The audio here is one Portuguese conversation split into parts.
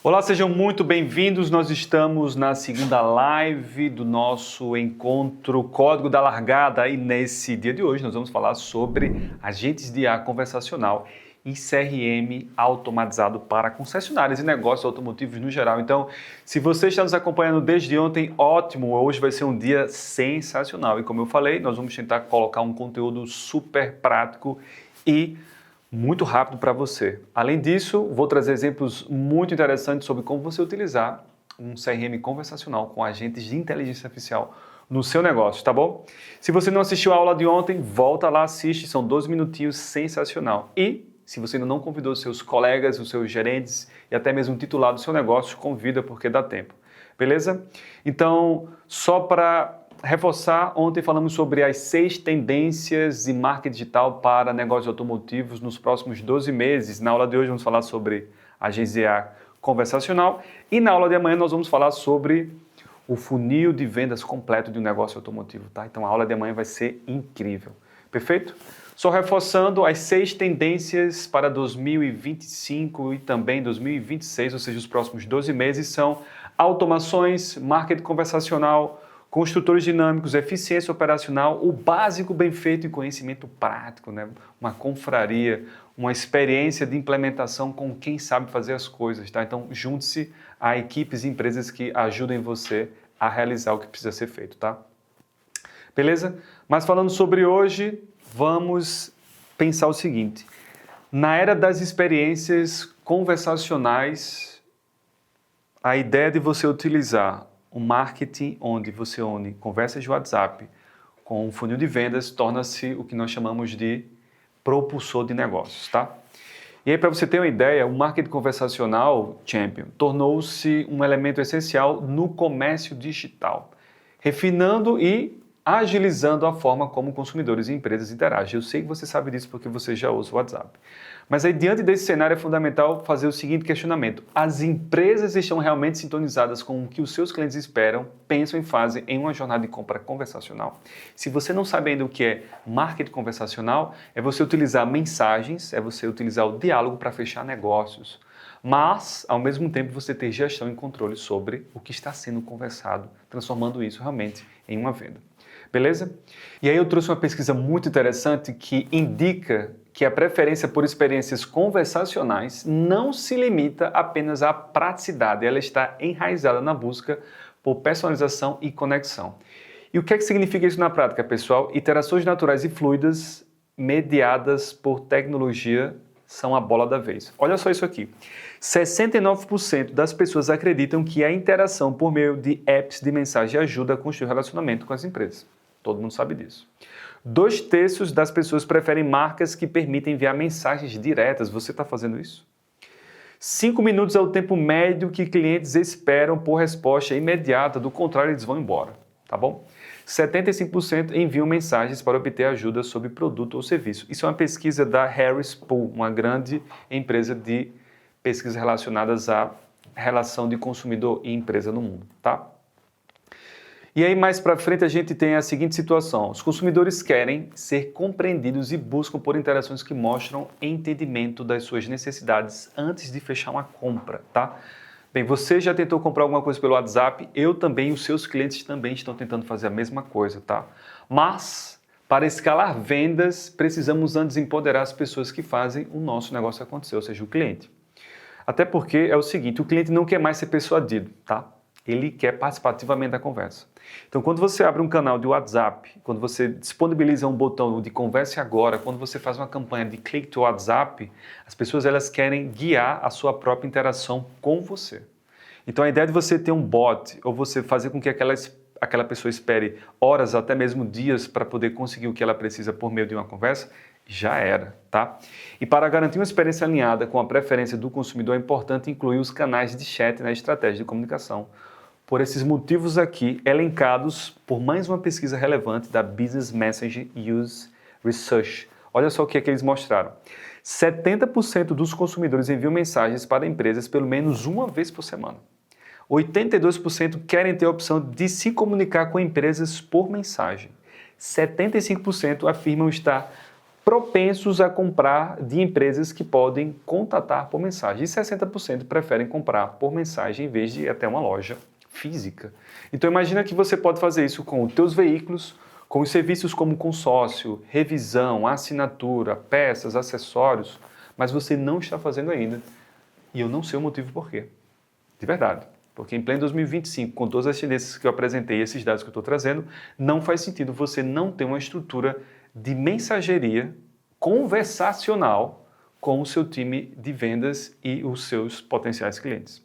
Olá, sejam muito bem-vindos. Nós estamos na segunda live do nosso encontro Código da Largada e nesse dia de hoje nós vamos falar sobre agentes de IA conversacional e CRM automatizado para concessionárias e negócios automotivos no geral. Então, se você está nos acompanhando desde ontem, ótimo, hoje vai ser um dia sensacional. E como eu falei, nós vamos tentar colocar um conteúdo super prático e muito rápido para você. Além disso, vou trazer exemplos muito interessantes sobre como você utilizar um CRM conversacional com agentes de inteligência artificial no seu negócio, tá bom? Se você não assistiu a aula de ontem, volta lá, assiste, são 12 minutinhos, sensacional. E se você ainda não convidou seus colegas, os seus gerentes e até mesmo o titular do seu negócio, convida porque dá tempo, beleza? Então, só para reforçar, ontem falamos sobre as 6 tendências de marketing digital para negócios automotivos nos próximos 12 meses. Na aula de hoje vamos falar sobre agência de IA conversacional e na aula de amanhã nós vamos falar sobre o funil de vendas completo de um negócio automotivo, tá? Então a aula de amanhã vai ser incrível, perfeito? Só reforçando as 6 tendências para 2025 e também 2026, ou seja, os próximos 12 meses são automações, marketing conversacional, construtores dinâmicos, eficiência operacional, o básico bem feito e conhecimento prático, né? Uma confraria, uma experiência de implementação com quem sabe fazer as coisas, tá? Então, junte-se a equipes e empresas que ajudem você a realizar o que precisa ser feito, tá? Beleza? Mas falando sobre hoje, vamos pensar o seguinte. Na era das experiências conversacionais, a ideia de você utilizar um marketing onde você une conversas de WhatsApp com um funil de vendas torna-se o que nós chamamos de propulsor de negócios, tá? E aí, para você ter uma ideia, o marketing conversacional Champion tornou-se um elemento essencial no comércio digital, refinando e agilizando a forma como consumidores e empresas interagem. Eu sei que você sabe disso porque você já usa o WhatsApp. Mas aí, diante desse cenário, é fundamental fazer o seguinte questionamento. As empresas estão realmente sintonizadas com o que os seus clientes esperam, pensam e fazem em uma jornada de compra conversacional? Se você não sabe ainda o que é marketing conversacional, é você utilizar mensagens, é você utilizar o diálogo para fechar negócios. Mas, ao mesmo tempo, você ter gestão e controle sobre o que está sendo conversado, transformando isso realmente em uma venda. Beleza? E aí eu trouxe uma pesquisa muito interessante que indica que a preferência por experiências conversacionais não se limita apenas à praticidade, ela está enraizada na busca por personalização e conexão. E o que é que significa isso na prática, pessoal? Interações naturais e fluidas mediadas por tecnologia são a bola da vez. Olha só isso aqui. 69% das pessoas acreditam que a interação por meio de apps de mensagem ajuda a construir relacionamento com as empresas. Todo mundo sabe disso. 2/3 das pessoas preferem marcas que permitem enviar mensagens diretas. Você está fazendo isso? 5 minutos é o tempo médio que clientes esperam por resposta imediata, do contrário eles vão embora, tá bom? 75% enviam mensagens para obter ajuda sobre produto ou serviço. Isso é uma pesquisa da Harris Poll, uma grande empresa de pesquisas relacionadas à relação de consumidor e empresa no mundo, tá? E aí mais para frente a gente tem a seguinte situação. Os consumidores querem ser compreendidos e buscam por interações que mostram entendimento das suas necessidades antes de fechar uma compra, tá? Bem, você já tentou comprar alguma coisa pelo WhatsApp, eu também, os seus clientes também estão tentando fazer a mesma coisa, tá? Mas, para escalar vendas, precisamos antes empoderar as pessoas que fazem o nosso negócio acontecer, ou seja, o cliente. Até porque é o seguinte, o cliente não quer mais ser persuadido, tá? Ele quer participar ativamente da conversa. Então, quando você abre um canal de WhatsApp, quando você disponibiliza um botão de converse agora, quando você faz uma campanha de click to WhatsApp, as pessoas elas querem guiar a sua própria interação com você. Então, a ideia de você ter um bot ou você fazer com que aquela pessoa espere horas, até mesmo dias, para poder conseguir o que ela precisa por meio de uma conversa, já era, tá? E para garantir uma experiência alinhada com a preferência do consumidor, é importante incluir os canais de chat na estratégia de comunicação. Por esses motivos aqui, elencados por mais uma pesquisa relevante da Business Message Use Research. Olha só o que é que eles mostraram. 70% dos consumidores enviam mensagens para empresas pelo menos uma vez por semana. 82% querem ter a opção de se comunicar com empresas por mensagem. 75% afirmam estar propensos a comprar de empresas que podem contatar por mensagem. E 60% preferem comprar por mensagem em vez de ir até uma loja física. Então imagina que você pode fazer isso com os teus veículos, com os serviços como consórcio, revisão, assinatura, peças, acessórios, mas você não está fazendo ainda. E eu não sei o motivo por quê. De verdade. Porque em pleno 2025, com todas as tendências que eu apresentei e esses dados que eu estou trazendo, não faz sentido você não ter uma estrutura de mensageria conversacional com o seu time de vendas e os seus potenciais clientes.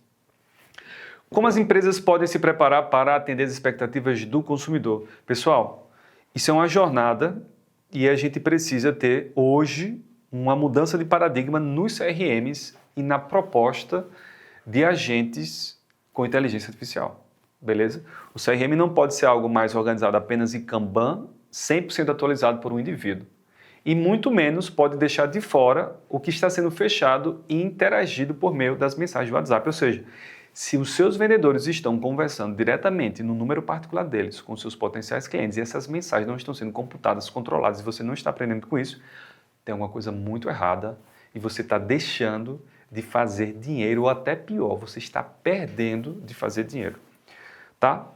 Como as empresas podem se preparar para atender as expectativas do consumidor? Pessoal, isso é uma jornada e a gente precisa ter hoje uma mudança de paradigma nos CRMs e na proposta de agentes com inteligência artificial, beleza? O CRM não pode ser algo mais organizado apenas em Kanban, 100% atualizado por um indivíduo. E muito menos pode deixar de fora o que está sendo fechado e interagido por meio das mensagens do WhatsApp. Ou seja, se os seus vendedores estão conversando diretamente no número particular deles com seus potenciais clientes e essas mensagens não estão sendo computadas, controladas e você não está aprendendo com isso, tem alguma coisa muito errada e você está deixando de fazer dinheiro ou até pior, você está perdendo de fazer dinheiro, tá?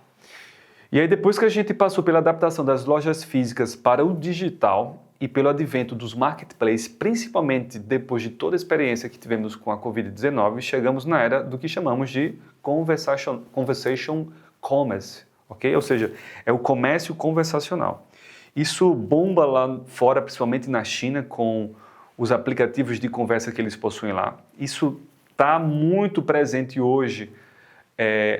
E aí depois que a gente passou pela adaptação das lojas físicas para o digital e pelo advento dos marketplaces, principalmente depois de toda a experiência que tivemos com a Covid-19, chegamos na era do que chamamos de conversation commerce, ok? Ou seja, é o comércio conversacional. Isso bomba lá fora, principalmente na China, com os aplicativos de conversa que eles possuem lá. Isso está muito presente hoje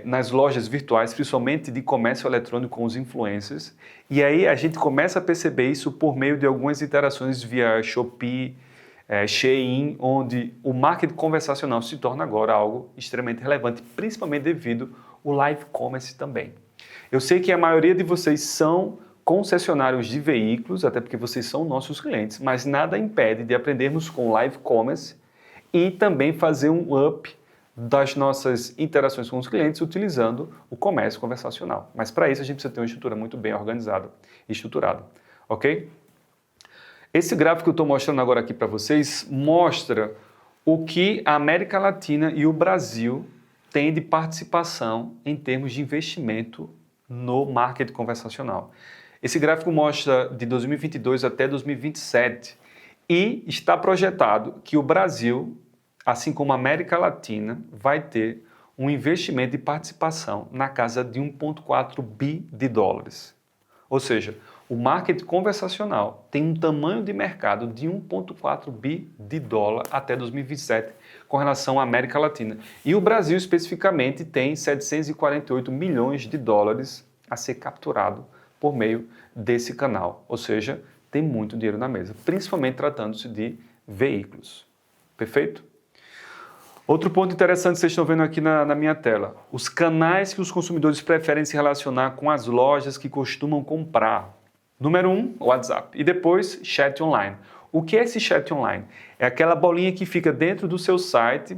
nas lojas virtuais, principalmente de comércio eletrônico com os influencers. E aí a gente começa a perceber isso por meio de algumas interações via Shopee, Shein, onde o marketing conversacional se torna agora algo extremamente relevante, principalmente devido ao live commerce também. Eu sei que a maioria de vocês são concessionários de veículos, até porque vocês são nossos clientes, mas nada impede de aprendermos com live commerce e também fazer um up das nossas interações com os clientes utilizando o comércio conversacional. Mas para isso a gente precisa ter uma estrutura muito bem organizada e estruturada, ok? Esse gráfico que eu estou mostrando agora aqui para vocês mostra o que a América Latina e o Brasil têm de participação em termos de investimento no marketing conversacional. Esse gráfico mostra de 2022 até 2027 e está projetado que o Brasil, assim como a América Latina, vai ter um investimento de participação na casa de 1,4 bi de dólares. Ou seja, o marketing conversacional tem um tamanho de mercado de 1,4 bi de dólar até 2027 com relação à América Latina. E o Brasil, especificamente, tem 748 milhões de dólares a ser capturado por meio desse canal. Ou seja, tem muito dinheiro na mesa, principalmente tratando-se de veículos. Perfeito? Outro ponto interessante que vocês estão vendo aqui na minha tela. Os canais que os consumidores preferem se relacionar com as lojas que costumam comprar. Número 1, WhatsApp. E depois, chat online. O que é esse chat online? É aquela bolinha que fica dentro do seu site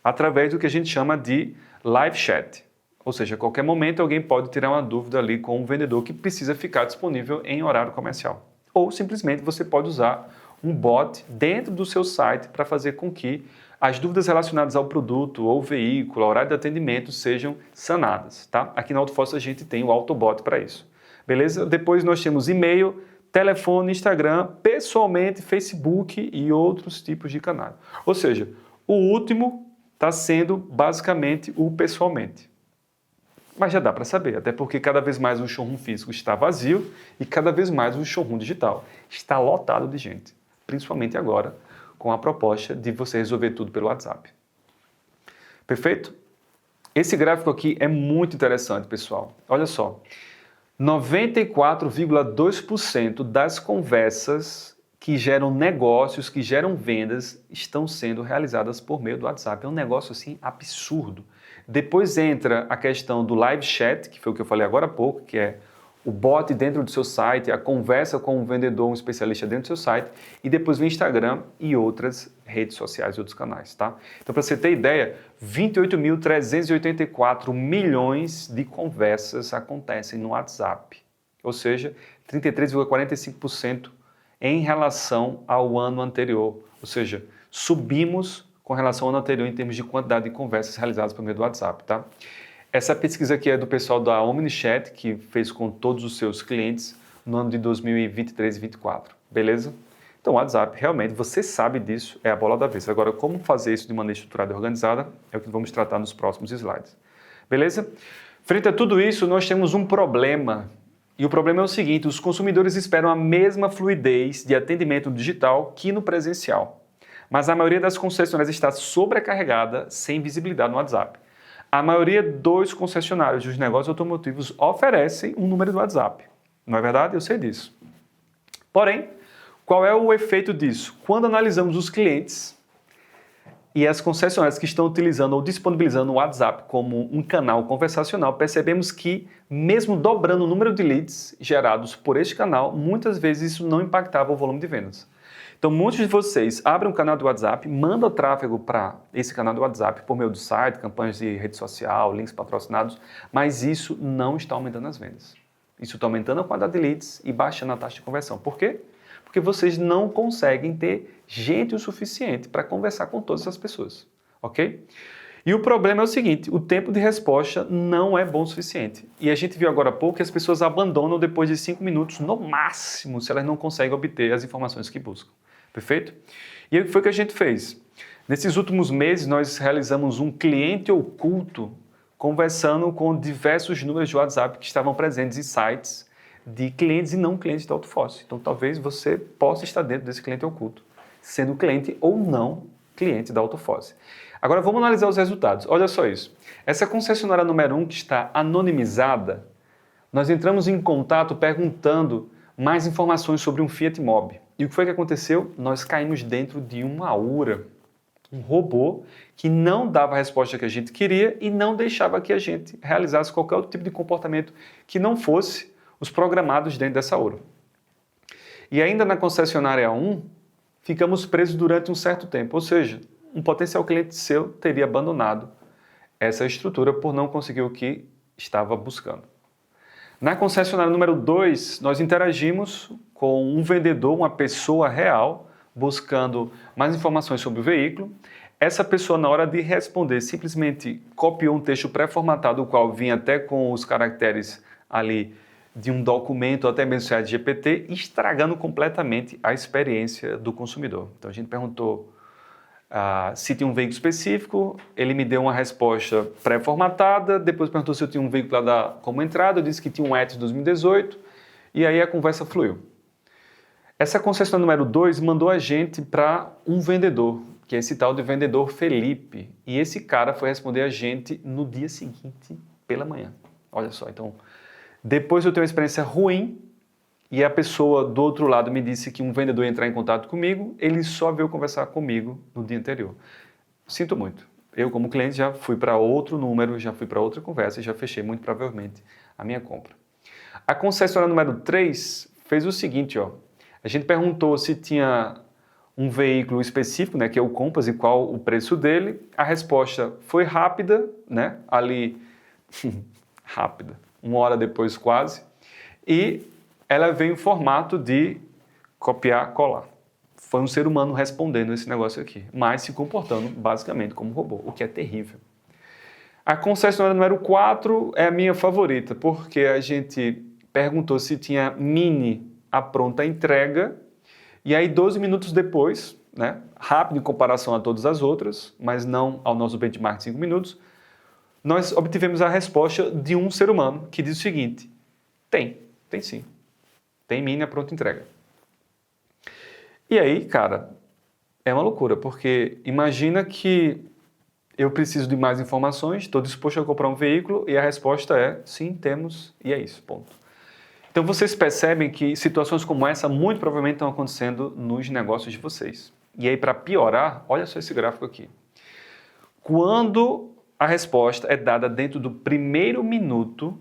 através do que a gente chama de live chat. Ou seja, a qualquer momento alguém pode tirar uma dúvida ali com um vendedor que precisa ficar disponível em horário comercial. Ou simplesmente você pode usar um bot dentro do seu site para fazer com que as dúvidas relacionadas ao produto ou veículo, ao horário de atendimento, sejam sanadas, tá? Aqui na AutoForce a gente tem o Autobot para isso, beleza? Depois nós temos e-mail, telefone, Instagram, pessoalmente, Facebook e outros tipos de canais. Ou seja, o último está sendo basicamente o pessoalmente. Mas já dá para saber, até porque cada vez mais o showroom físico está vazio e cada vez mais o showroom digital está lotado de gente, principalmente agora com a proposta de você resolver tudo pelo WhatsApp. Perfeito? Esse gráfico aqui é muito interessante, pessoal. Olha só, 94,2% das conversas que geram negócios, que geram vendas, estão sendo realizadas por meio do WhatsApp. É um negócio assim absurdo. Depois entra a questão do live chat, que foi o que eu falei agora há pouco, que é o bot dentro do seu site, a conversa com um vendedor, um especialista dentro do seu site, e depois vem Instagram e outras redes sociais e outros canais, tá? Então, para você ter ideia, 28.384 milhões de conversas acontecem no WhatsApp, ou seja, 33,45% em relação ao ano anterior, ou seja, subimos com relação ao ano anterior em termos de quantidade de conversas realizadas por meio do WhatsApp, tá? Essa pesquisa aqui é do pessoal da OmniChat, que fez com todos os seus clientes no ano de 2023 e 2024, beleza? Então, o WhatsApp, realmente, você sabe disso, é a bola da vez. Agora, como fazer isso de maneira estruturada e organizada é o que vamos tratar nos próximos slides, beleza? Frente a tudo isso, nós temos um problema. E o problema é o seguinte, os consumidores esperam a mesma fluidez de atendimento digital que no presencial. Mas a maioria das concessionárias está sobrecarregada, sem visibilidade no WhatsApp. A maioria dos concessionários dos negócios automotivos oferecem um número do WhatsApp. Não é verdade? Eu sei disso. Porém, qual é o efeito disso? Quando analisamos os clientes e as concessionárias que estão utilizando ou disponibilizando o WhatsApp como um canal conversacional, percebemos que, mesmo dobrando o número de leads gerados por este canal, muitas vezes isso não impactava o volume de vendas. Então, muitos de vocês abrem um canal do WhatsApp, mandam tráfego para esse canal do WhatsApp por meio do site, campanhas de rede social, links patrocinados, mas isso não está aumentando as vendas. Isso está aumentando a quantidade de leads e baixando a taxa de conversão. Por quê? Porque vocês não conseguem ter gente o suficiente para conversar com todas essas pessoas, ok? E o problema é o seguinte, o tempo de resposta não é bom o suficiente. E a gente viu agora há pouco que as pessoas abandonam depois de 5 minutos, no máximo, se elas não conseguem obter as informações que buscam. Perfeito? E aí o que foi que a gente fez? Nesses últimos meses, nós realizamos um cliente oculto conversando com diversos números de WhatsApp que estavam presentes em sites de clientes e não clientes da Autoforce. Então, talvez você possa estar dentro desse cliente oculto, sendo cliente ou não cliente da Autoforce. Agora, vamos analisar os resultados. Olha só isso. Essa concessionária número 1 que está anonimizada, nós entramos em contato perguntando mais informações sobre um Fiat Mobi. E o que foi que aconteceu? Nós caímos dentro de uma URA, um robô que não dava a resposta que a gente queria e não deixava que a gente realizasse qualquer outro tipo de comportamento que não fosse os programados dentro dessa URA. E ainda na concessionária 1, ficamos presos durante um certo tempo, ou seja, um potencial cliente seu teria abandonado essa estrutura por não conseguir o que estava buscando. Na concessionária número 2, nós interagimos com um vendedor, uma pessoa real, buscando mais informações sobre o veículo. Essa pessoa, na hora de responder, simplesmente copiou um texto pré-formatado, o qual vinha até com os caracteres ali de um documento, até mesmo chat GPT, estragando completamente a experiência do consumidor. Então a gente perguntou se tinha um veículo específico, ele me deu uma resposta pré-formatada, depois perguntou se eu tinha um veículo como entrada, eu disse que tinha um Etios 2018, e aí a conversa fluiu. Essa concessionária número 2 mandou a gente para um vendedor, que é esse tal de vendedor Felipe, e esse cara foi responder a gente no dia seguinte, pela manhã. Olha só, então, depois eu tenho uma experiência ruim, e a pessoa do outro lado me disse que um vendedor ia entrar em contato comigo, ele só veio conversar comigo no dia anterior. Sinto muito. Eu, como cliente, já fui para outro número, já fui para outra conversa e já fechei muito provavelmente a minha compra. A concessionária número 3 fez o seguinte, ó. A gente perguntou se tinha um veículo específico, né, que é o Compass, e qual o preço dele. A resposta foi rápida, né, ali, rápida, 1 hora depois quase, e ela veio em formato de copiar, colar. Foi um ser humano respondendo esse negócio aqui, mas se comportando basicamente como robô, o que é terrível. A concessionária número 4 é a minha favorita, porque a gente perguntou se tinha Mini à pronta entrega, e aí 12 minutos depois, né, rápido em comparação a todas as outras, mas não ao nosso benchmark de 5 minutos, nós obtivemos a resposta de um ser humano que diz o seguinte: tem sim. Tem Mini à pronta entrega. E aí, cara, é uma loucura, porque imagina que eu preciso de mais informações, estou disposto a comprar um veículo e a resposta é sim, temos, e é isso, ponto. Então vocês percebem que situações como essa muito provavelmente estão acontecendo nos negócios de vocês. E aí, para piorar, olha só esse gráfico aqui. Quando a resposta é dada dentro do primeiro minuto,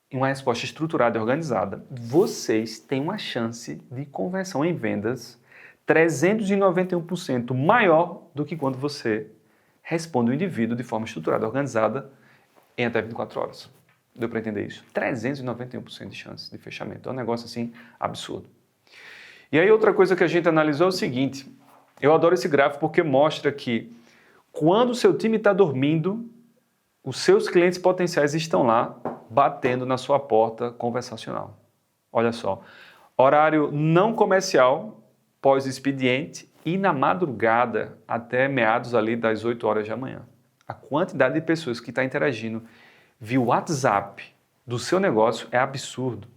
em uma resposta estruturada e organizada, vocês têm uma chance de conversão em vendas 391% maior do que quando você responde o indivíduo de forma estruturada e organizada em até 24 horas. Deu para entender isso? 391% de chance de fechamento. É um negócio assim absurdo. E aí outra coisa que a gente analisou é o seguinte, eu adoro esse gráfico porque mostra que quando o seu time está dormindo, os seus clientes potenciais estão lá batendo na sua porta conversacional. Olha só, horário não comercial, pós-expediente e na madrugada até meados ali das 8 horas da manhã. A quantidade de pessoas que está interagindo via WhatsApp do seu negócio é absurdo.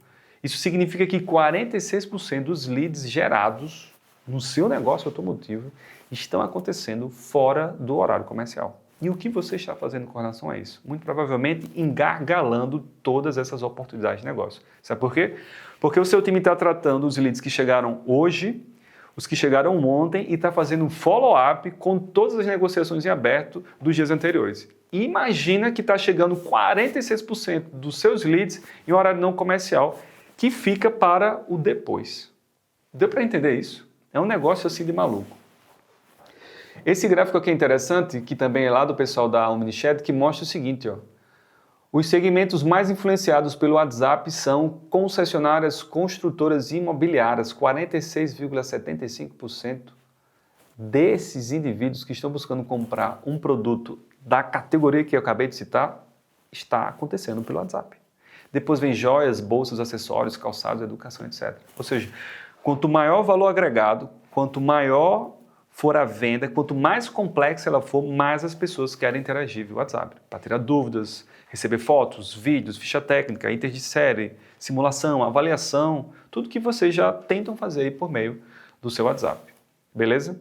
Isso significa que 46% dos leads gerados no seu negócio automotivo estão acontecendo fora do horário comercial. E o que você está fazendo com relação a isso? Muito provavelmente engargalando todas essas oportunidades de negócio. Sabe por quê? Porque o seu time está tratando os leads que chegaram hoje, os que chegaram ontem e está fazendo um follow-up com todas as negociações em aberto dos dias anteriores. E imagina que está chegando 46% dos seus leads em horário não comercial, que fica para o depois. Deu para entender isso? É um negócio assim de maluco. Esse gráfico aqui é interessante, que também é lá do pessoal da Omnichat, que mostra o seguinte, ó. Os segmentos mais influenciados pelo WhatsApp são concessionárias construtoras imobiliárias, 46,75% desses indivíduos que estão buscando comprar um produto da categoria que eu acabei de citar, está acontecendo pelo WhatsApp. Depois vem joias, bolsas, acessórios, calçados, educação, etc. Ou seja, quanto maior o valor agregado, quanto maior for a venda, quanto mais complexa ela for, mais as pessoas querem interagir via WhatsApp, para tirar dúvidas, receber fotos, vídeos, ficha técnica, inter de série, simulação, avaliação, tudo que vocês já tentam fazer aí por meio do seu WhatsApp, beleza?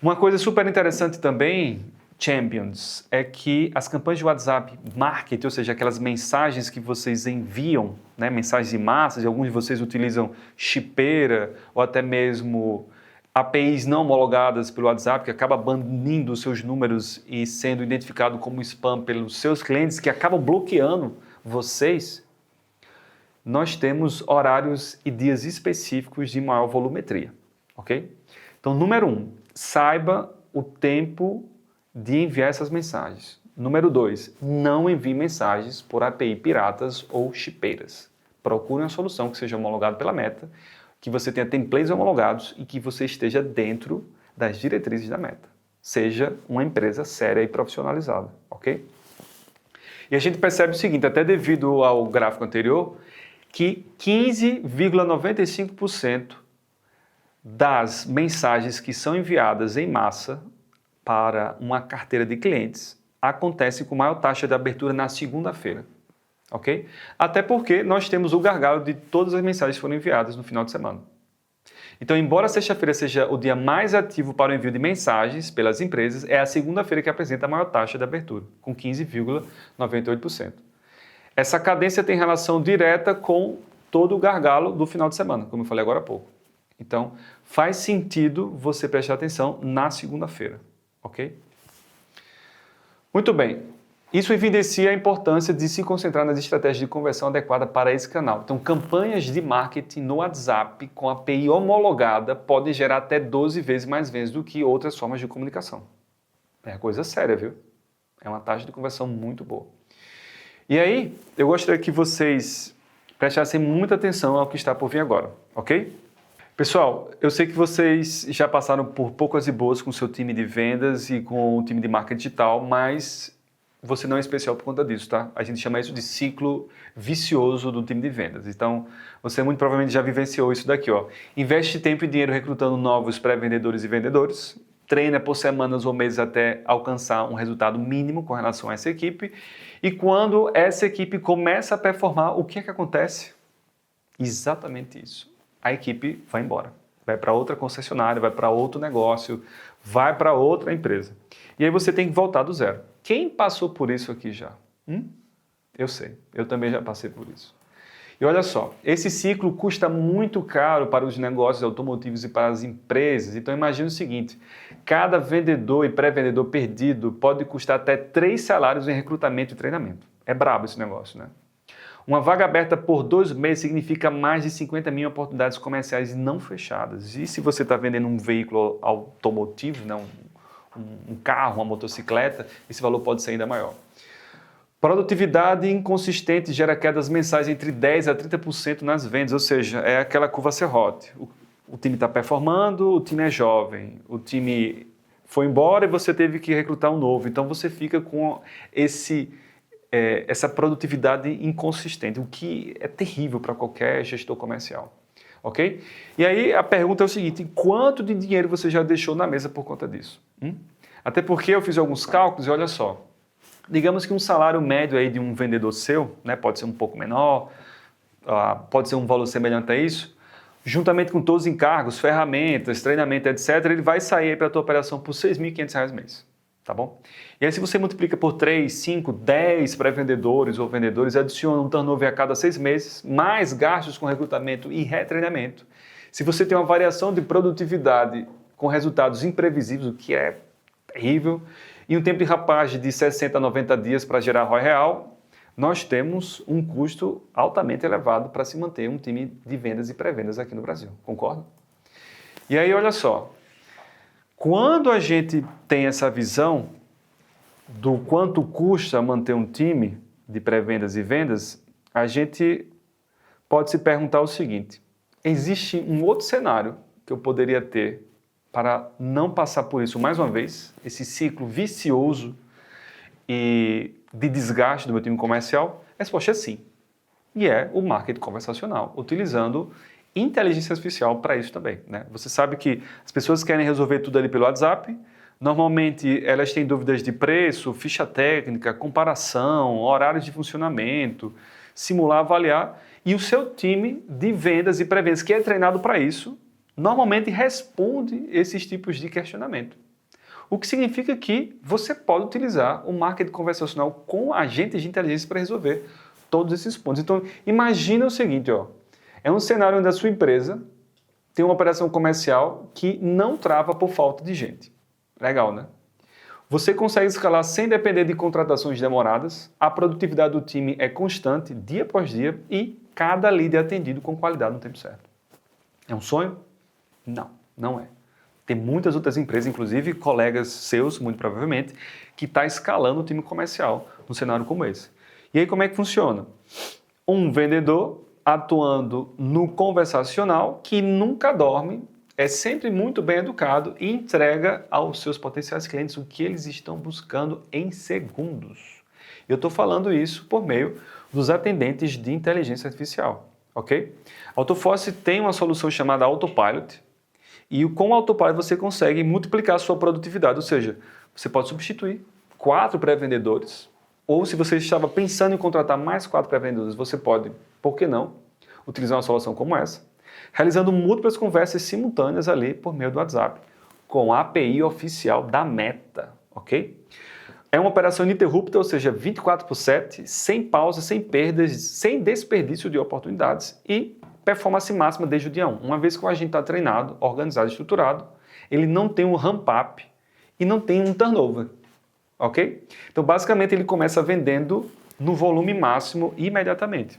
Uma coisa super interessante também, Champions, é que as campanhas de WhatsApp Marketing, ou seja, aquelas mensagens que vocês enviam, né, mensagens em massa, e alguns de vocês utilizam chipeira ou até mesmo APIs não homologadas pelo WhatsApp, que acaba banindo os seus números e sendo identificado como spam pelos seus clientes, que acabam bloqueando vocês, nós temos horários e dias específicos de maior volumetria, ok? Então, número 1, saiba o tempo de enviar essas mensagens. Número 2, não envie mensagens por API piratas ou chipeiras. Procure uma solução que seja homologada pela Meta, que você tenha templates homologados e que você esteja dentro das diretrizes da Meta. Seja uma empresa séria e profissionalizada, ok? E a gente percebe o seguinte, até devido ao gráfico anterior, que 15,95% das mensagens que são enviadas em massa para uma carteira de clientes acontece com maior taxa de abertura na segunda-feira. Ok? Até porque nós temos o gargalo de todas as mensagens que foram enviadas no final de semana. Então, embora sexta-feira seja o dia mais ativo para o envio de mensagens pelas empresas, é a segunda-feira que apresenta a maior taxa de abertura, com 15,98%. Essa cadência tem relação direta com todo o gargalo do final de semana, como eu falei agora há pouco. Então, faz sentido você prestar atenção na segunda-feira, ok? Muito bem. Isso evidencia a importância de se concentrar nas estratégias de conversão adequada para esse canal. Então, campanhas de marketing no WhatsApp com API homologada podem gerar até 12 vezes mais vendas do que outras formas de comunicação. É coisa séria, viu? É uma taxa de conversão muito boa. E aí, eu gostaria que vocês prestassem muita atenção ao que está por vir agora, ok? Pessoal, eu sei que vocês já passaram por poucas e boas com o seu time de vendas e com o time de marketing digital, mas você não é especial por conta disso, tá? A gente chama isso de ciclo vicioso do time de vendas. Então, você muito provavelmente já vivenciou isso daqui, ó. Investe tempo e dinheiro recrutando novos pré-vendedores e vendedores, treina por semanas ou meses até alcançar um resultado mínimo com relação a essa equipe. E quando essa equipe começa a performar, o que é que acontece? Exatamente isso. A equipe vai embora. Vai para outra concessionária, vai para outro negócio, vai para outra empresa. E aí você tem que voltar do zero. Quem passou por isso aqui já? Eu sei, eu também já passei por isso. E olha só, esse ciclo custa muito caro para os negócios automotivos e para as empresas. Então imagine o seguinte, cada vendedor e pré-vendedor perdido pode custar até 3 salários em recrutamento e treinamento. É brabo esse negócio, né? Uma vaga aberta por 2 meses significa mais de 50 mil oportunidades comerciais não fechadas. E se você está vendendo um veículo automotivo, né, um carro, uma motocicleta, esse valor pode ser ainda maior. Produtividade inconsistente gera quedas mensais entre 10% a 30% nas vendas, ou seja, é aquela curva serrote. o time está performando, o time é jovem, o time foi embora e você teve que recrutar um novo. Então você fica com essa produtividade inconsistente, o que é terrível para qualquer gestor comercial. Ok? E aí a pergunta é o seguinte: quanto de dinheiro você já deixou na mesa por conta disso? Até porque eu fiz alguns cálculos e olha só, digamos que um salário médio aí de um vendedor seu, né, pode ser um pouco menor, pode ser um valor semelhante a isso, juntamente com todos os encargos, ferramentas, treinamento, etc., ele vai sair para a tua operação por R$ 6.500 mês, tá bom? E aí se você multiplica por 3, 5, 10 pré-vendedores ou vendedores, adiciona um turnover a cada 6 meses, mais gastos com recrutamento e retreinamento. Se você tem uma variação de produtividade com resultados imprevisíveis, o que é terrível, e um tempo de rapagem de 60 a 90 dias para gerar ROI real, nós temos um custo altamente elevado para se manter um time de vendas e pré-vendas aqui no Brasil. Concorda? E aí, olha só, quando a gente tem essa visão do quanto custa manter um time de pré-vendas e vendas, a gente pode se perguntar o seguinte: existe um outro cenário que eu poderia ter para não passar por isso mais uma vez, esse ciclo vicioso e de desgaste do meu time comercial? A resposta é sim. E é o marketing conversacional, utilizando inteligência artificial para isso também, né? Você sabe que as pessoas querem resolver tudo ali pelo WhatsApp. Normalmente elas têm dúvidas de preço, ficha técnica, comparação, horários de funcionamento, simular, avaliar. E o seu time de vendas e pré-vendas, que é treinado para isso, normalmente responde esses tipos de questionamento. O que significa que você pode utilizar o marketing conversacional com agentes de inteligência para resolver todos esses pontos. Então, imagina o seguinte, ó, é um cenário onde a sua empresa tem uma operação comercial que não trava por falta de gente. Legal, né? Você consegue escalar sem depender de contratações demoradas, a produtividade do time é constante, dia após dia, e cada lead é atendido com qualidade no tempo certo. É um sonho? Não, não é. Tem muitas outras empresas, inclusive colegas seus, muito provavelmente, que está escalando o time comercial num cenário como esse. E aí como é que funciona? Um vendedor atuando no conversacional que nunca dorme, é sempre muito bem educado e entrega aos seus potenciais clientes o que eles estão buscando em segundos. Eu estou falando isso por meio dos atendentes de inteligência artificial, ok? A Autoforce tem uma solução chamada Autopilot, e com o Autopilot você consegue multiplicar a sua produtividade, ou seja, você pode substituir 4 pré-vendedores, ou se você estava pensando em contratar mais 4 pré-vendedores, você pode, por que não, utilizar uma solução como essa, realizando múltiplas conversas simultâneas ali por meio do WhatsApp, com a API oficial da Meta, ok? É uma operação ininterrupta, ou seja, 24/7, sem pausa, sem perdas, sem desperdício de oportunidades e performance máxima desde o dia 1. Uma vez que o agente está treinado, organizado, estruturado, ele não tem um ramp-up e não tem um turnover, ok? Então, basicamente, ele começa vendendo no volume máximo imediatamente,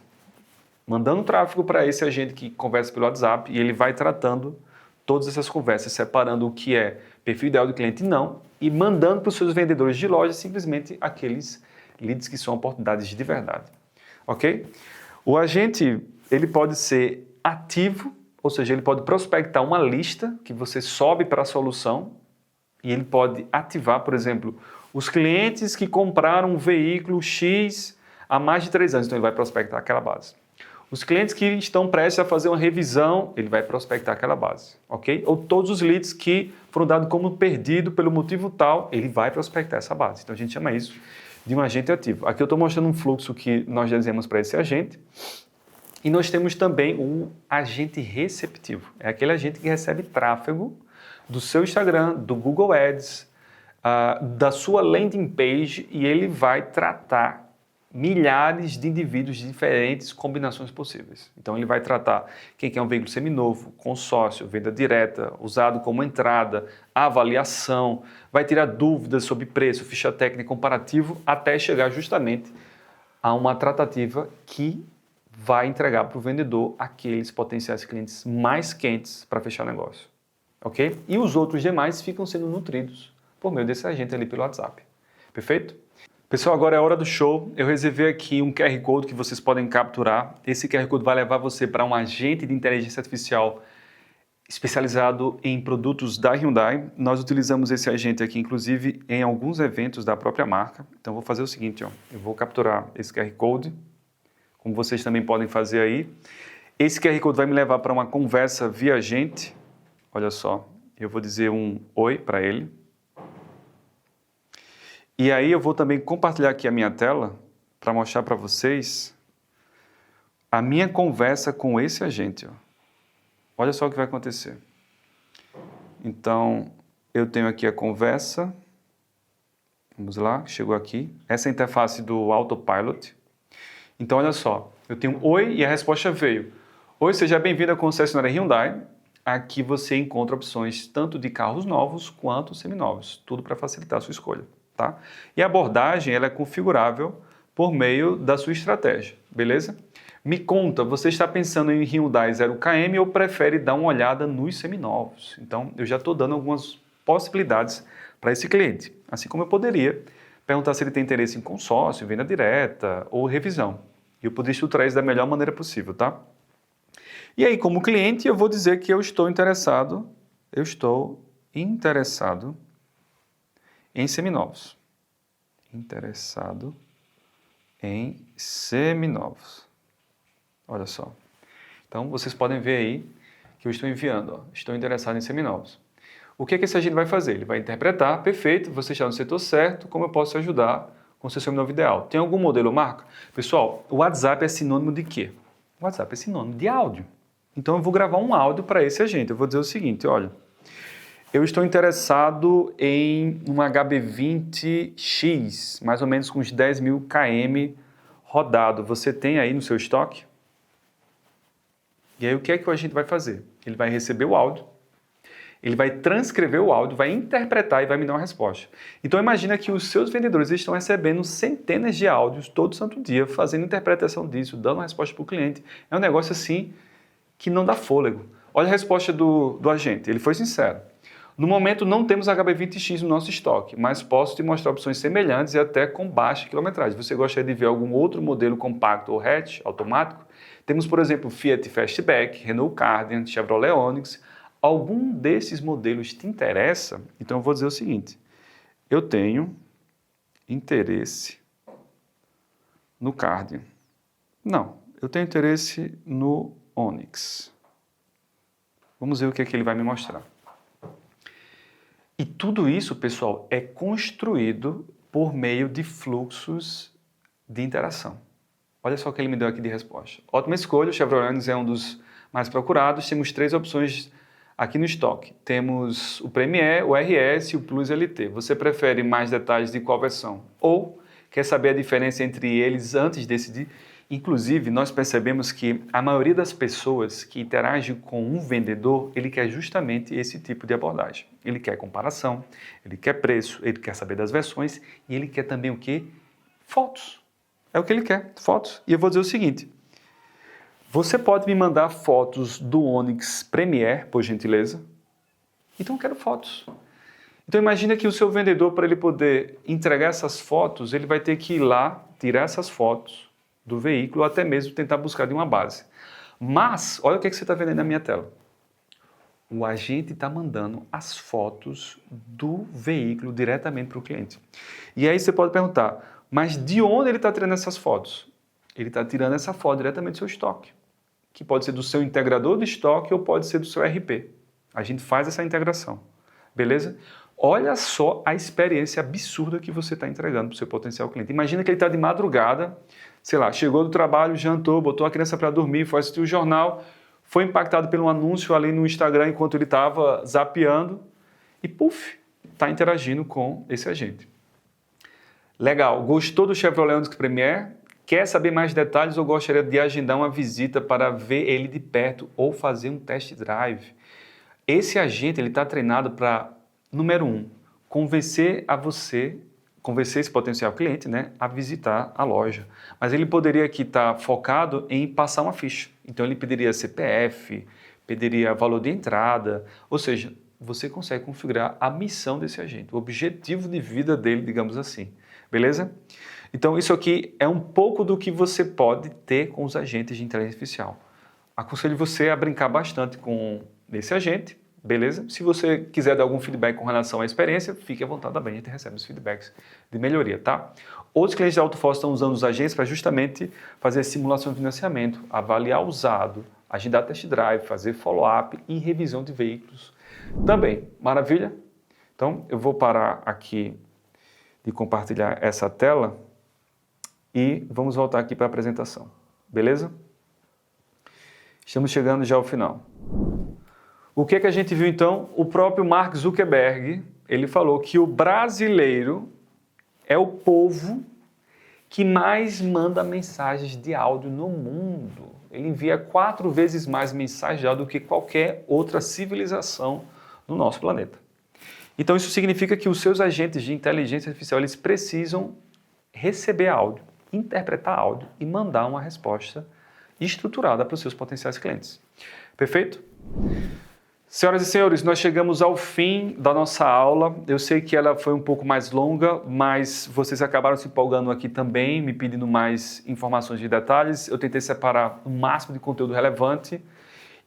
mandando tráfego para esse agente que conversa pelo WhatsApp e ele vai tratando todas essas conversas, separando o que é perfil ideal do cliente e não, e mandando para os seus vendedores de loja simplesmente aqueles leads que são oportunidades de verdade, ok? O agente, ele pode ser ativo, ou seja, ele pode prospectar uma lista que você sobe para a solução e ele pode ativar, por exemplo, os clientes que compraram um veículo X há mais de 3 anos, então ele vai prospectar aquela base. Os clientes que estão prestes a fazer uma revisão, ele vai prospectar aquela base, ok? Ou todos os leads que foram dados como perdido pelo motivo tal, ele vai prospectar essa base. Então a gente chama isso de um agente ativo. Aqui eu estou mostrando um fluxo que nós desenhamos para esse agente. E nós temos também o agente receptivo. É aquele agente que recebe tráfego do seu Instagram, do Google Ads, da sua landing page, e ele vai tratar milhares de indivíduos de diferentes combinações possíveis. Então ele vai tratar quem quer um veículo seminovo, consórcio, venda direta, usado como entrada, avaliação, vai tirar dúvidas sobre preço, ficha técnica, comparativo, até chegar justamente a uma tratativa que vai entregar para o vendedor aqueles potenciais clientes mais quentes para fechar o negócio, ok? E os outros demais ficam sendo nutridos por meio desse agente ali pelo WhatsApp, perfeito? Pessoal, agora é a hora do show. Eu reservei aqui um QR Code que vocês podem capturar. Esse QR Code vai levar você para um agente de inteligência artificial especializado em produtos da Hyundai. Nós utilizamos esse agente aqui, inclusive, em alguns eventos da própria marca. Então, vou fazer o seguinte, ó, eu vou capturar esse QR Code, como vocês também podem fazer aí. Esse QR Code vai me levar para uma conversa via agente. Olha só, eu vou dizer um oi para ele. E aí eu vou também compartilhar aqui a minha tela para mostrar para vocês a minha conversa com esse agente, ó. Olha só o que vai acontecer. Então, eu tenho aqui a conversa. Vamos lá, chegou aqui. Essa é a interface do Autopilot. Então, olha só. Eu tenho um oi e a resposta veio. Oi, seja bem-vindo à concessionária Hyundai. Aqui você encontra opções tanto de carros novos quanto seminovos. Tudo para facilitar a sua escolha, tá? E a abordagem ela é configurável por meio da sua estratégia, beleza? Me conta, você está pensando em Hyundai 0km ou prefere dar uma olhada nos seminovos? Então, eu já estou dando algumas possibilidades para esse cliente. Assim como eu poderia perguntar se ele tem interesse em consórcio, venda direta ou revisão. E eu poderia estruturar isso da melhor maneira possível, tá? E aí, como cliente, eu vou dizer que eu estou interessado em seminovos. Interessado em seminovos. Olha só. Então, vocês podem ver aí que eu estou enviando, ó, estou interessado em seminovos. O que é que esse agente vai fazer? Ele vai interpretar, perfeito, você está no setor certo, como eu posso te ajudar com o seu seminovo ideal? Tem algum modelo ou marca? Pessoal, o WhatsApp é sinônimo de quê? O WhatsApp é sinônimo de áudio. Então, eu vou gravar um áudio para esse agente. Eu vou dizer o seguinte, olha, eu estou interessado em um HB20X, mais ou menos com uns 10.000 km rodado. Você tem aí no seu estoque? E aí o que é que o agente vai fazer? Ele vai receber o áudio, ele vai transcrever o áudio, vai interpretar e vai me dar uma resposta. Então imagina que os seus vendedores estão recebendo centenas de áudios todo santo dia, fazendo interpretação disso, dando uma resposta para o cliente. É um negócio assim que não dá fôlego. Olha a resposta do agente, ele foi sincero. No momento não temos HB20X no nosso estoque, mas posso te mostrar opções semelhantes e até com baixa quilometragem. Você gostaria de ver algum outro modelo compacto ou hatch automático? Temos, por exemplo, Fiat Fastback, Renault Kardian, Chevrolet Onix. Algum desses modelos te interessa? Então eu vou dizer o seguinte, eu tenho interesse no Kardian. Não, eu tenho interesse no Onix. Vamos ver o que é que ele vai me mostrar. E tudo isso, pessoal, é construído por meio de fluxos de interação. Olha só o que ele me deu aqui de resposta. Ótima escolha, o Chevrolet Onix é um dos mais procurados. Temos 3 opções aqui no estoque. Temos o Premier, o RS e o Plus LT. Você prefere mais detalhes de qual versão? Ou quer saber a diferença entre eles antes de decidir? Inclusive, nós percebemos que a maioria das pessoas que interagem com um vendedor, ele quer justamente esse tipo de abordagem. Ele quer comparação, ele quer preço, ele quer saber das versões e ele quer também o quê? Fotos. É o que ele quer, fotos. E eu vou dizer o seguinte, você pode me mandar fotos do Onix Premier, por gentileza? Então eu quero fotos. Então imagina que o seu vendedor, para ele poder entregar essas fotos, ele vai ter que ir lá, tirar essas fotos do veículo, ou até mesmo tentar buscar de uma base. Mas, olha o que você está vendo aí na minha tela. O agente está mandando as fotos do veículo diretamente para o cliente. E aí você pode perguntar, mas de onde ele está tirando essas fotos? Ele está tirando essa foto diretamente do seu estoque, que pode ser do seu integrador de estoque ou pode ser do seu RP. A gente faz essa integração, beleza? Olha só a experiência absurda que você está entregando para o seu potencial cliente. Imagina que ele está de madrugada, sei lá, chegou do trabalho, jantou, botou a criança para dormir, foi assistir o jornal, foi impactado por um anúncio ali no Instagram enquanto ele estava zapeando e, puf, está interagindo com esse agente. Legal, gostou do Chevrolet Onix Premier? Quer saber mais detalhes ou gostaria de agendar uma visita para ver ele de perto ou fazer um test drive? Esse agente está treinado para, número 1, convencer esse potencial cliente, né, a visitar a loja. Mas ele poderia aqui estar focado em passar uma ficha. Então ele pediria CPF, pediria valor de entrada, ou seja, você consegue configurar a missão desse agente, o objetivo de vida dele, digamos assim. Beleza? Então isso aqui é um pouco do que você pode ter com os agentes de inteligência artificial. Aconselho você a brincar bastante com nesse agente, beleza? Se você quiser dar algum feedback com relação à experiência, fique à vontade também, a gente recebe os feedbacks de melhoria, tá? Outros clientes da AutoFoz estão usando os agentes para justamente fazer simulação de financiamento, avaliar o usado, agendar test drive, fazer follow-up e revisão de veículos também. Maravilha? Então, eu vou parar aqui de compartilhar essa tela e vamos voltar aqui para a apresentação, beleza? Estamos chegando já ao final. O que é que a gente viu então? O próprio Mark Zuckerberg, ele falou que o brasileiro é o povo que mais manda mensagens de áudio no mundo. Ele envia 4 vezes mais mensagens de áudio do que qualquer outra civilização no nosso planeta. Então isso significa que os seus agentes de inteligência artificial, eles precisam receber áudio, interpretar áudio e mandar uma resposta estruturada para os seus potenciais clientes. Perfeito? Senhoras e senhores, nós chegamos ao fim da nossa aula. Eu sei que ela foi um pouco mais longa, mas vocês acabaram se empolgando aqui também, me pedindo mais informações de detalhes. Eu tentei separar o máximo de conteúdo relevante.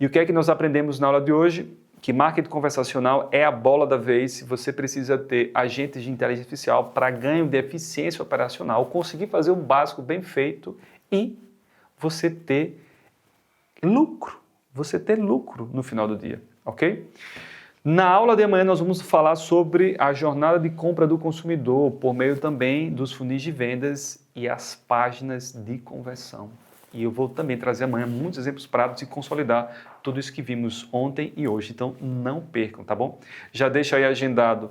E o que é que nós aprendemos na aula de hoje? Que marketing conversacional é a bola da vez. Você precisa ter agentes de inteligência artificial para ganho de eficiência operacional, conseguir fazer o básico bem feito e você ter lucro. Você ter lucro no final do dia. Ok? Na aula de amanhã nós vamos falar sobre a jornada de compra do consumidor por meio também dos funis de vendas e as páginas de conversão. E eu vou também trazer amanhã muitos exemplos práticos e consolidar tudo isso que vimos ontem e hoje. Então não percam, tá bom? Já deixa aí agendado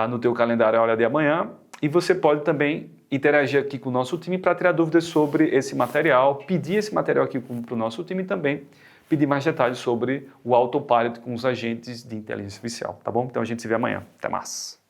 no teu calendário a aula de amanhã e você pode também interagir aqui com o nosso time para tirar dúvidas sobre esse material, pedir esse material aqui para o nosso time também, pedir mais detalhes sobre o Autopilot com os agentes de inteligência artificial, tá bom? Então a gente se vê amanhã. Até mais!